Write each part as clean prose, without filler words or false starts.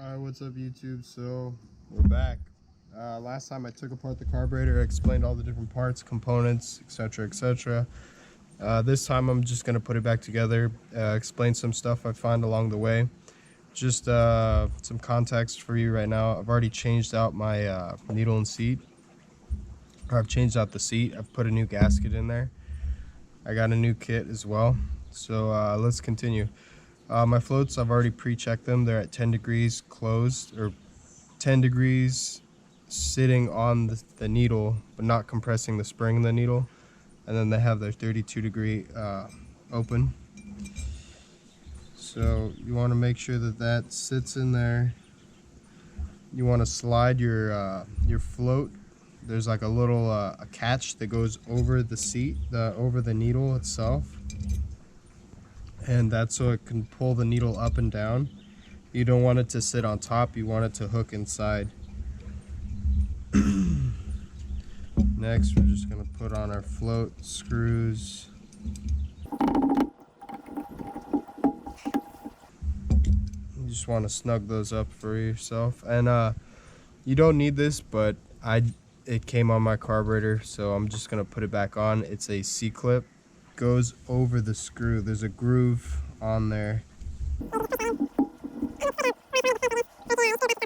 Alright, what's up YouTube? So we're back. Last time I took apart the carburetor, I explained all the different parts, components, etc, etc. This time I'm just going to put it back together, explain some stuff I find along the way. Just some context for you right now. I've already changed out my needle and seat. I've changed out the seat. I've put a new gasket in there. I got a new kit as well. So let's continue. My floats, I've already pre-checked them. They're at 10 degrees closed, or 10 degrees sitting on the needle, but not compressing the spring in the needle. And then they have their 32 degree open. So you want to make sure that that sits in there. You want to slide your float. There's like a little a catch that goes over the seat, over the needle itself. And that's so it can pull the needle up and down. You don't want it to sit on top, you want it to hook inside. Next, we're just going to put on our float screws. You just want to snug those up for yourself. And you don't need this, but it came on my carburetor, so I'm just going to put it back on. It's a C-clip. Goes over the screw. There's a groove on there.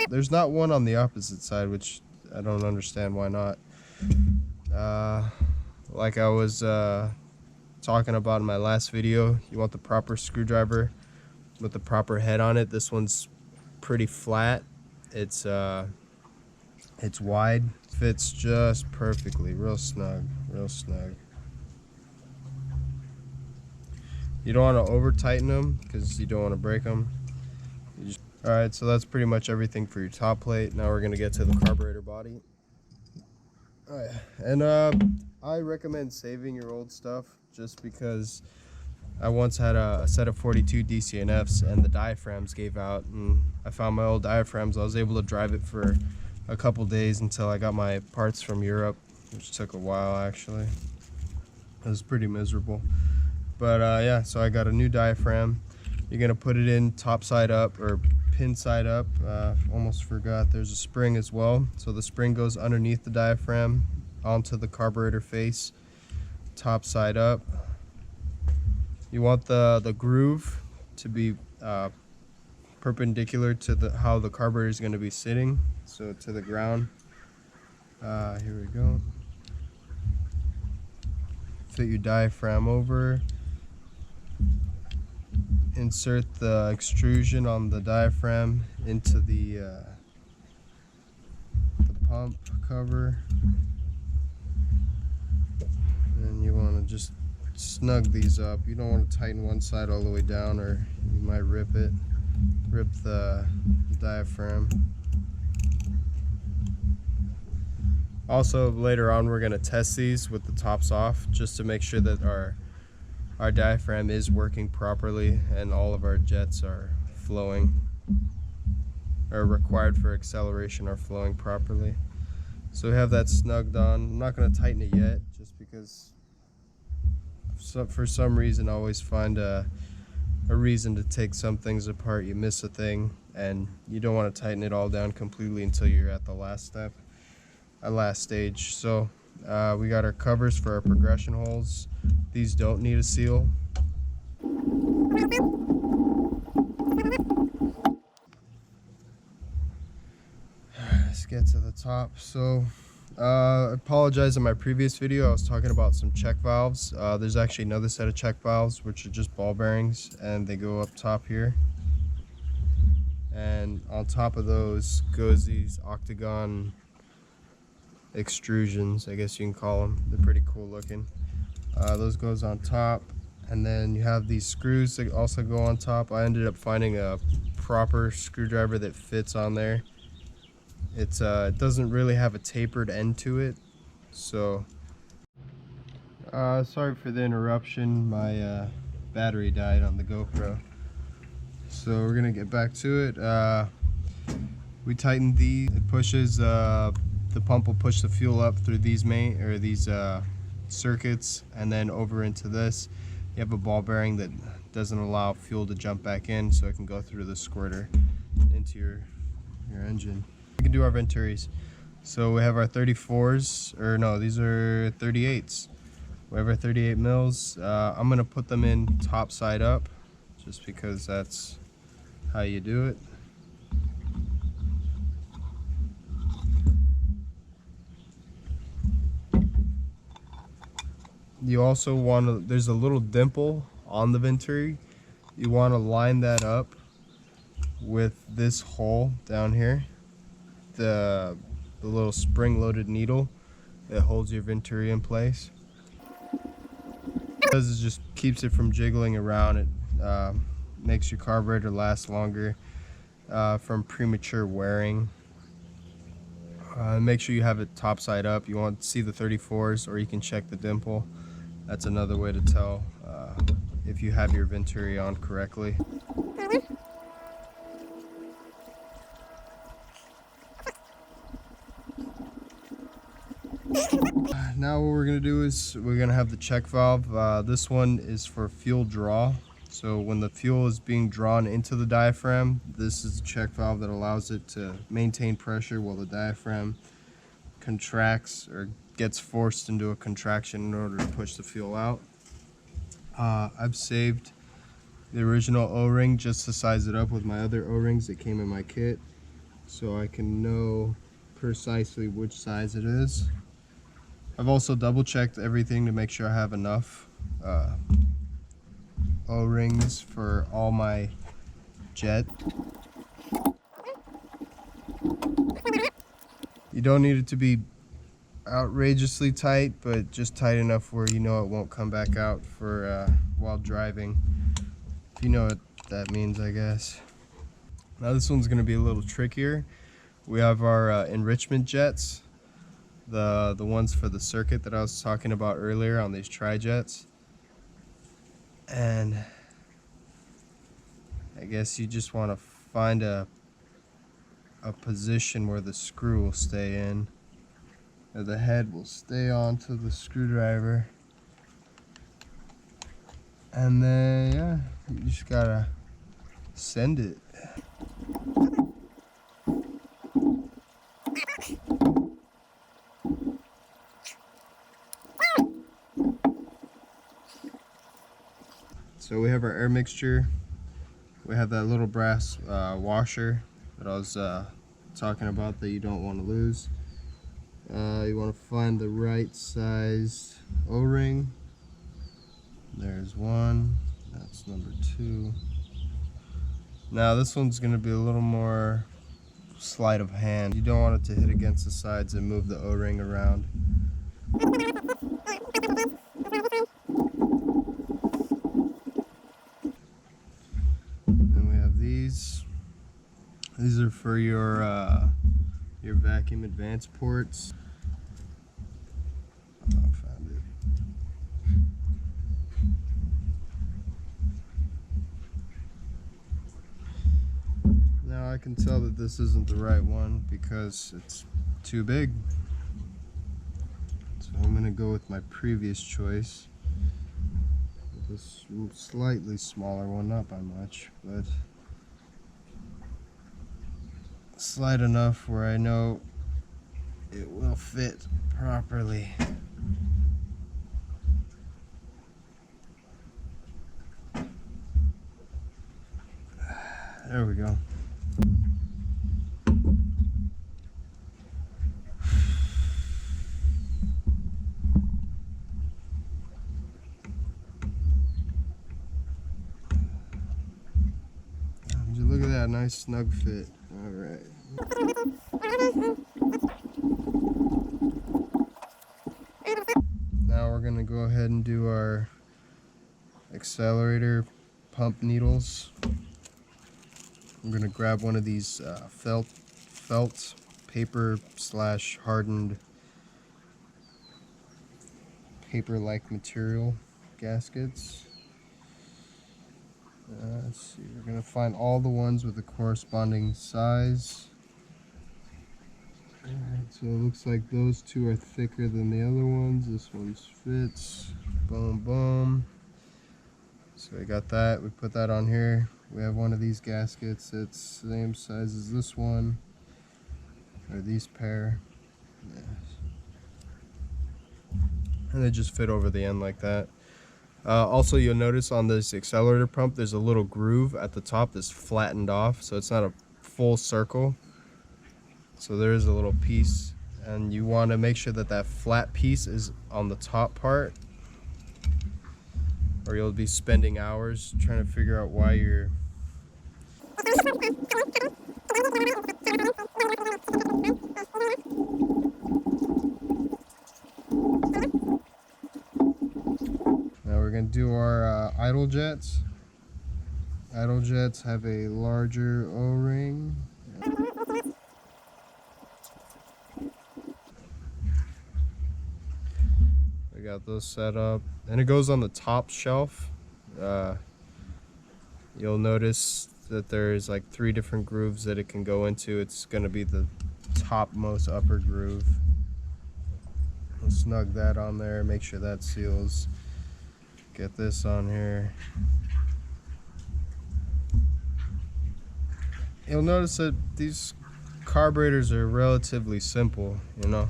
There's not one on the opposite side, which I don't understand why not. Like I was talking about in my last video, you want the proper screwdriver with the proper head on it. This one's pretty flat. It's wide, fits just perfectly, real snug, real snug. You don't want to over tighten them because you don't want to break them. Alright, so that's pretty much everything for your top plate. Now we're going to get to the carburetor body. Alright, and I recommend saving your old stuff just because I once had a set of 42 DCNFs and the diaphragms gave out, and I found my old diaphragms. I was able to drive it for a couple days until I got my parts from Europe, which took a while actually. It was pretty miserable. But yeah, so I got a new diaphragm. You're gonna put it in top side up or pin side up. Almost forgot there's a spring as well. So the spring goes underneath the diaphragm onto the carburetor face, top side up. You want the groove to be perpendicular to how the carburetor is gonna be sitting, so to the ground. Here we go. Fit your diaphragm over. Insert the extrusion on the diaphragm into the pump cover, and you want to just snug these up. You don't want to tighten one side all the way down, or you might rip the diaphragm. Also, later on we're going to test these with the tops off just to make sure that our diaphragm is working properly and all of our jets are flowing, or required for acceleration are flowing properly. So we have that snugged on. I'm not going to tighten it yet just because for some reason I always find a reason to take some things apart. You miss a thing and you don't want to tighten it all down completely until you're at the last step, last stage. So we got our covers for our progression holes. These don't need a seal. Let's get to the top. So I apologize, in my previous video I was talking about some check valves. There's actually another set of check valves which are just ball bearings, and they go up top here. And on top of those goes these octagon extrusions, I guess you can call them. They're pretty cool looking. Those goes on top, and then you have these screws that also go on top. I ended up finding a proper screwdriver that fits on there. It doesn't really have a tapered end to it, so sorry for the interruption. My battery died on the GoPro, so we're gonna get back to it. We tightened these. It pushes the pump will push the fuel up through these circuits and then over into this. You have a ball bearing that doesn't allow fuel to jump back in, so it can go through the squirter into into your engine. We can do our venturis. So we have our 34s, or no, these are 38s. We have our 38 mils. I'm gonna put them in top side up, just because that's how you do it. You also want to, there's a little dimple on the venturi. You want to line that up with this hole down here, the little spring-loaded needle that holds your venturi in place. What it does is just keeps it from jiggling around. It makes your carburetor last longer from premature wearing. Make sure you have it top side up. You want to see the 34s, or you can check the dimple. That's another way to tell if you have your venturi on correctly. Now what we're going to do is we're going to have the check valve. This one is for fuel draw. So when the fuel is being drawn into the diaphragm, this is the check valve that allows it to maintain pressure while the diaphragm contracts or gets forced into a contraction in order to push the fuel out. I've saved the original O-ring just to size it up with my other O-rings that came in my kit, so I can know precisely which size it is. I've also double checked everything to make sure I have enough O-rings for all my jet. You don't need it to be outrageously tight, but just tight enough where you know it won't come back out for while driving. If you know what that means, I guess. Now this one's going to be a little trickier. We have our enrichment jets, the ones for the circuit that I was talking about earlier on these Trijets. And I guess you just want to find a position where the screw will stay in, or the head will stay onto the screwdriver. And then, yeah, you just gotta send it. So we have our air mixture. We have that little brass washer that I was talking about that you don't want to lose. You want to find the right size O-ring. There's one. That's number 2. Now this one's going to be a little more sleight of hand. You don't want it to hit against the sides and move the O-ring around. Then we have these. These are for your vacuum advance ports. Oh, I found it. Now I can tell that this isn't the right one because it's too big. So I'm going to go with my previous choice. This slightly smaller one, not by much, but slight enough where I know it will fit properly. There we go. Look at that, nice snug fit. All right. Now we're gonna go ahead and do our accelerator pump needles. I'm gonna grab one of these felt paper / hardened paper-like material gaskets. Let's see, we're going to find all the ones with the corresponding size. Alright, so it looks like those 2 are thicker than the other ones. This one fits. Boom, boom. So we got that. We put that on here. We have one of these gaskets that's the same size as this one, or these pair. Yes. And they just fit over the end like that. Also, you'll notice on this accelerator pump, there's a little groove at the top that's flattened off, so it's not a full circle. So there is a little piece, and you want to make sure that that flat piece is on the top part, or you'll be spending hours trying to figure out why you're... Now we're going to do our idle jets. Idle jets have a larger O-ring. We got those set up, and it goes on the top shelf. You'll notice that there's like 3 different grooves that it can go into. It's going to be the topmost upper groove. We'll snug that on there, make sure that seals. Get this on here. You'll notice that these carburetors are relatively simple, you know.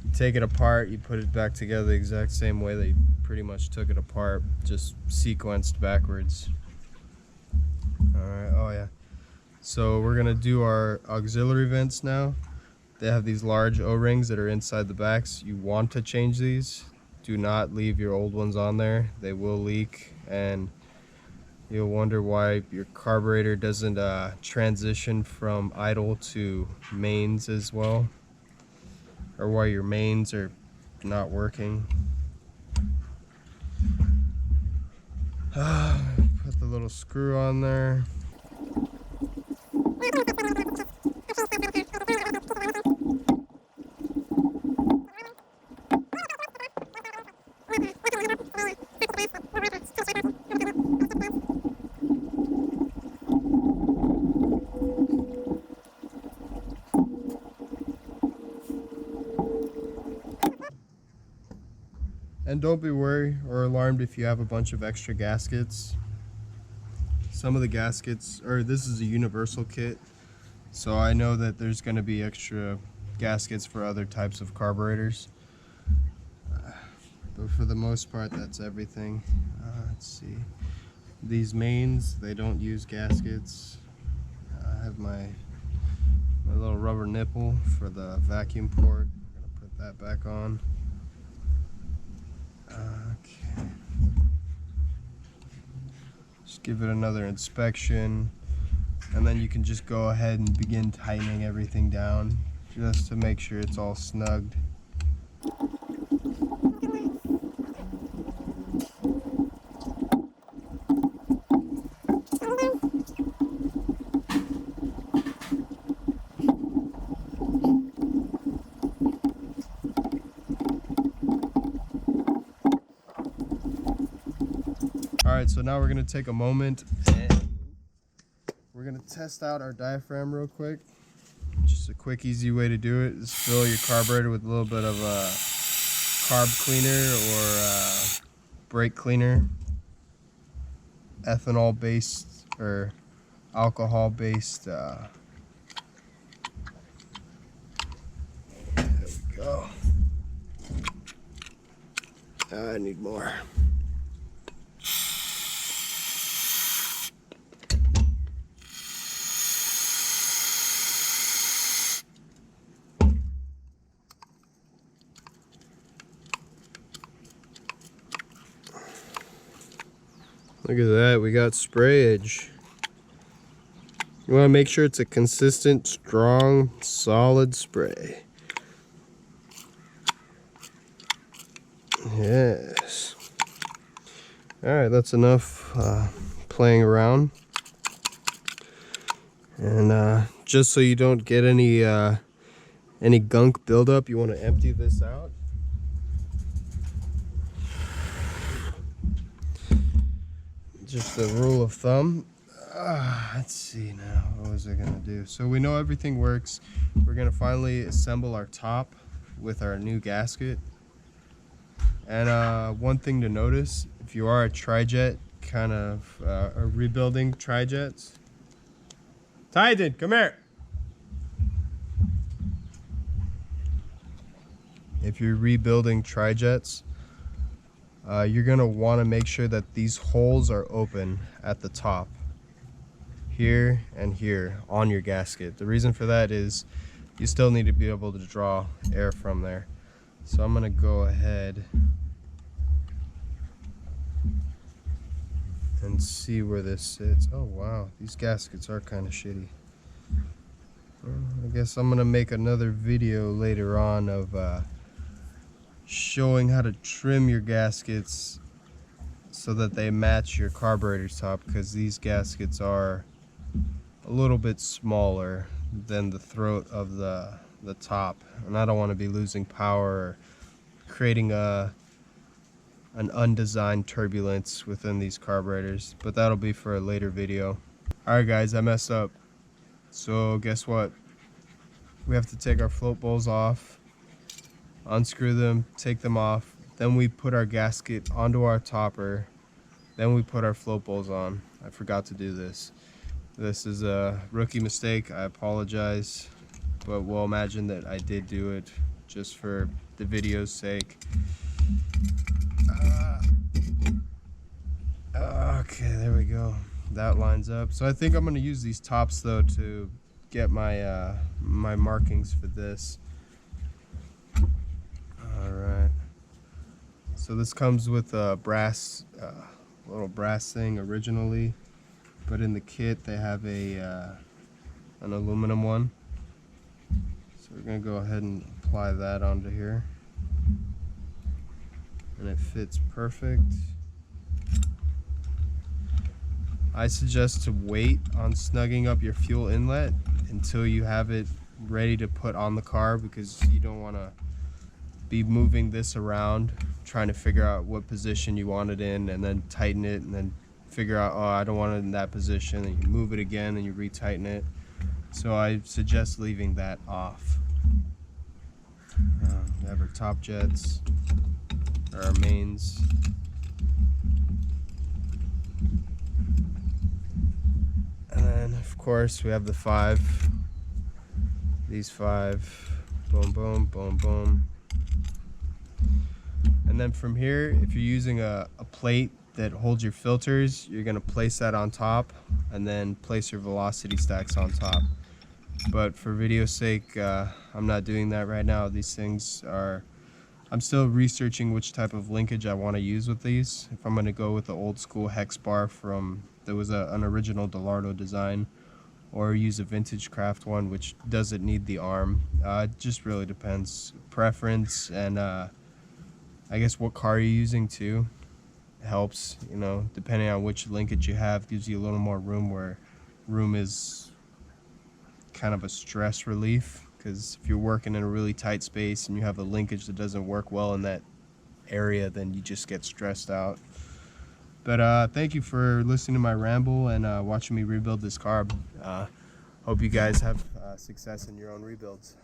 You take it apart, you put it back together the exact same way that you pretty much took it apart, just sequenced backwards. Alright, oh yeah. So we're gonna do our auxiliary vents now. They have these large O-rings that are inside the backs. You want to change these. Do not leave your old ones on there. They will leak, and you'll wonder why your carburetor doesn't transition from idle to mains as well, or why your mains are not working. Put the little screw on there. And don't be worried or alarmed if you have a bunch of extra gaskets. Some of the gaskets, or this is a universal kit, so I know that there's going to be extra gaskets for other types of carburetors. But for the most part, that's everything. Let's see. These mains, they don't use gaskets. I have my little rubber nipple for the vacuum port. I'm going to put that back on. Okay. Just give it another inspection, and then you can just go ahead and begin tightening everything down just to make sure it's all snugged. Alright, so now we're going to take a moment and we're going to test out our diaphragm real quick. Just a quick, easy way to do it is fill your carburetor with a little bit of carb cleaner or brake cleaner. Ethanol based or alcohol based. There we go. I need more. Look at that, we got sprayage. You want to make sure it's a consistent, strong, solid spray. Yes. Alright, that's enough playing around. And just so you don't get any gunk buildup, you want to empty this out. Just a rule of thumb. Let's see now, what was I gonna do? So we know everything works. We're gonna finally assemble our top with our new gasket. And one thing to notice, if you are a Trijet, kind of are rebuilding Trijets. Titan, come here. If you're rebuilding Trijets, you're gonna want to make sure that these holes are open at the top, here and here on your gasket. The reason for that is you still need to be able to draw air from there. So I'm gonna go ahead and see where this sits. Oh wow, these gaskets are kind of shitty. Well, I guess I'm gonna make another video later on of showing how to trim your gaskets so that they match your carburetor top, because these gaskets are a little bit smaller than the throat of the top, and I don't want to be losing power or creating an undesigned turbulence within these carburetors, but that'll be for a later video. Alright guys, I messed up. So guess what? We have to take our float bowls off, unscrew them, take them off, then we put our gasket onto our topper, then we put our float bowls on. I forgot to do this. This is a rookie mistake, I apologize, but we'll imagine that I did do it just for the video's sake. Okay, there we go. That lines up. So I think I'm going to use these tops though to get my my markings for this. All right. So this comes with a brass, little brass thing originally, but in the kit they have a an aluminum one. So we're going to go ahead and apply that onto here, and it fits perfect. I suggest to wait on snugging up your fuel inlet until you have it ready to put on the car, because you don't want to be moving this around trying to figure out what position you want it in and then tighten it and then figure out, oh, I don't want it in that position, and you move it again and you retighten it. So I suggest leaving that off. We have our top jets, or our mains. And then of course we have the 5, these 5, boom, boom, boom, boom. And then from here, if you're using a plate that holds your filters, you're gonna place that on top and then place your velocity stacks on top. But for video's sake, I'm not doing that right now. These things are, I'm still researching which type of linkage I want to use with these. If I'm gonna go with the old school hex bar from, there was an original Dellorto design, or use a vintage craft one which doesn't need the arm. It just really depends, preference, and I guess what car you're using too helps, you know, depending on which linkage you have, gives you a little more room, where room is kind of a stress relief, because if you're working in a really tight space and you have a linkage that doesn't work well in that area, then you just get stressed out. But thank you for listening to my ramble and watching me rebuild this car. Hope you guys have success in your own rebuilds.